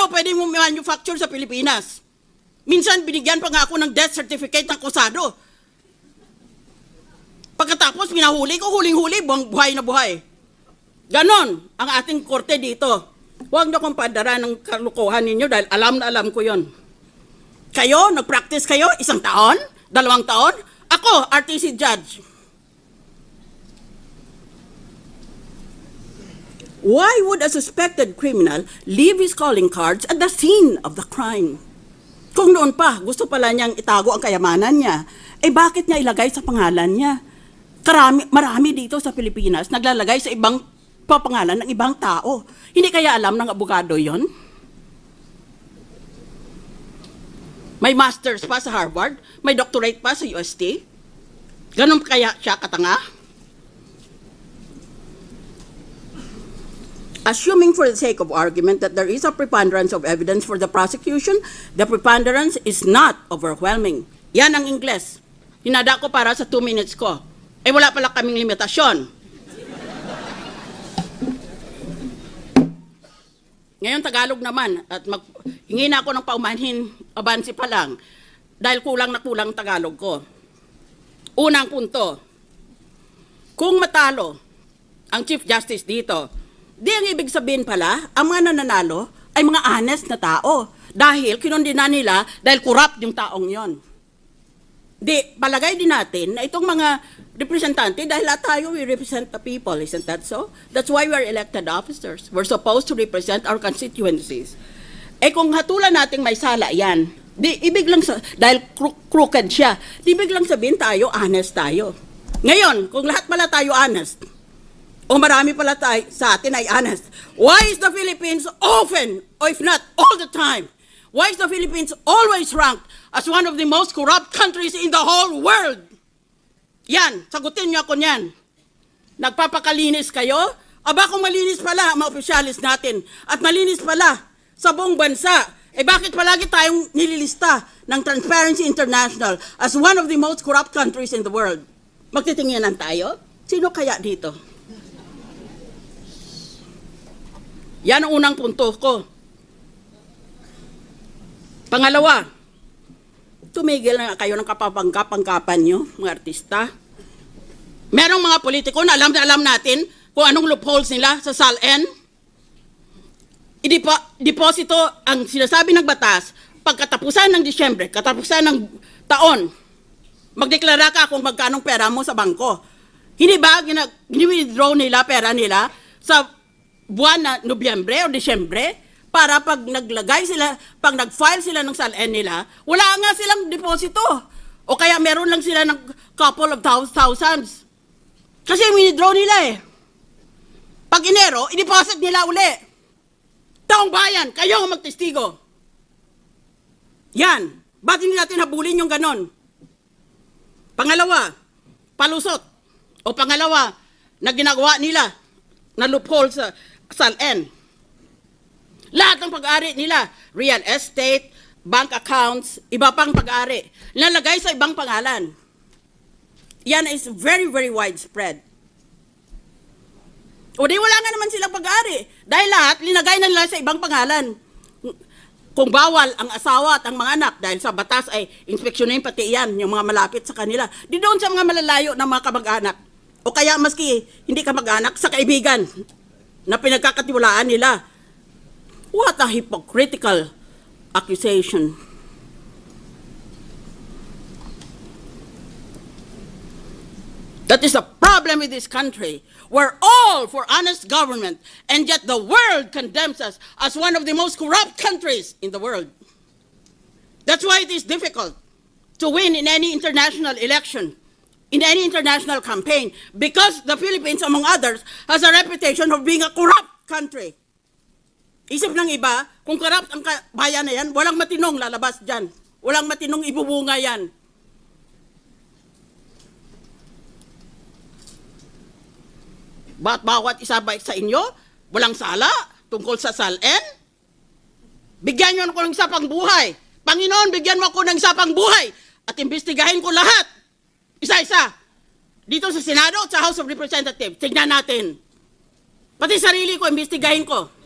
Sino pwede mo manufacture sa Pilipinas? Minsan binigyan pa nga ako ng death certificate ng kusado. Pagkatapos minahuli ko, huling-huli, buhay na buhay. Ganon ang ating korte dito. Huwag na kong padara ng kalukuhan ninyo dahil alam na alam ko yon. Kayo, nag-practice kayo, 1 taon, 2 taon. Ako, RTC judge. Why would a suspected criminal leave his calling cards at the scene of the crime? Kung noon pa, gusto pala niyang itago ang kayamanan niya, bakit niya ilagay sa pangalan niya? Marami dito sa Pilipinas naglalagay sa ibang papangalan ng ibang tao. Hindi kaya alam ng abogado yon? May master's pa sa Harvard, may doctorate pa sa UST. Ganun kaya siya katanga? Assuming for the sake of argument that there is a preponderance of evidence for the prosecution, the preponderance is not overwhelming. Yan ang Ingles. Hinada ko para sa 2 minutes ko. Wala pala kaming limitasyon. Ngayon Tagalog naman, at hingi na ako ng paumanhin, abansi pa lang, dahil kulang na kulang Tagalog ko. Unang punto, kung matalo ang Chief Justice dito, di ang ibig sabihin pala, ang mga nananalo ay mga honest na tao. Dahil kinundina nila dahil corrupt yung taong yon. Di, palagay din natin na itong mga representante, dahil lahat tayo, we represent the people, isn't that so? That's why we are elected officers. We're supposed to represent our constituencies. Kung hatulan nating may sala yan, di, ibig lang dahil crooked siya, di ibig lang sabihin tayo, honest tayo. Ngayon, kung lahat pala tayo honest, o marami pala tayo sa atin ay honest, why is the Philippines often, or if not all the time, why is the Philippines always ranked as one of the most corrupt countries in the whole world? Yan, sagutin niyo ako niyan. Nagpapakalinis kayo? Aba kung malinis pala ang mga opisyalis natin at malinis pala sa buong bansa, bakit palagi tayong nililista ng Transparency International as one of the most corrupt countries in the world? Magtitinginan tayo? Sino kaya dito? Yan ang unang punto ko. Pangalawa, tumigil na kayo ng kapapangkapan nyo, mga artista. Merong mga politiko na alam natin kung anong loopholes nila sa SALN. Deposito ang sinasabi ng batas pagkatapusan ng Disyembre, katapusan ng taon. Magdeklara ka kung magkanong pera mo sa bangko. Hindi ba gini-withdraw nila pera nila sa buwan na Nobyembre o Disyembre para pag naglagay sila, pag nag-file sila ng SALN nila, wala nga silang deposito. O kaya meron lang sila ng couple of thousands. Kasi withdraw nila Pag Enero, i-deposit nila uli. Taong bayan, kayo ang magtestigo. Yan. Ba't hindi natin habulin yung ganon? Pangalawa, palusot. O pangalawa, na ginagawa nila na loophole sa SALN. Lahat ng pag-ari nila, real estate, bank accounts, iba pang pag-ari, nalagay sa ibang pangalan. Yan is very, very widespread. O di wala nga naman silang pag-ari. Dahil lahat, linagay na nila sa ibang pangalan. Kung bawal ang asawa at ang mga anak, dahil sa batas ay inspeksyonin pati yan, yung mga malapit sa kanila, di doon sa mga malalayo ng mga kamag-anak. O kaya maski hindi kamag-anak, sa kaibigan na pinagkakatiwalaan nila. What a hypocritical accusation. That is the problem with this country. We're all for honest government, and yet the world condemns us as one of the most corrupt countries in the world. That's why it is difficult to win in any international election, in any international campaign, because the Philippines, among others, has a reputation of being a corrupt country. Isip ng iba, kung corrupt ang bayan na yan, walang matinong lalabas dyan. Walang matinong ibubunga yan. Ba't bawat isa ba sa inyo, walang sala tungkol sa SALN? Bigyan nyo ako ng isa pang buhay. Panginoon, bigyan mo ako ng isa pang buhay at imbestigahin ko lahat. Isa-isa. Dito sa Senado at sa House of Representatives. Tignan natin. Pati sarili ko, imbestigahin ko.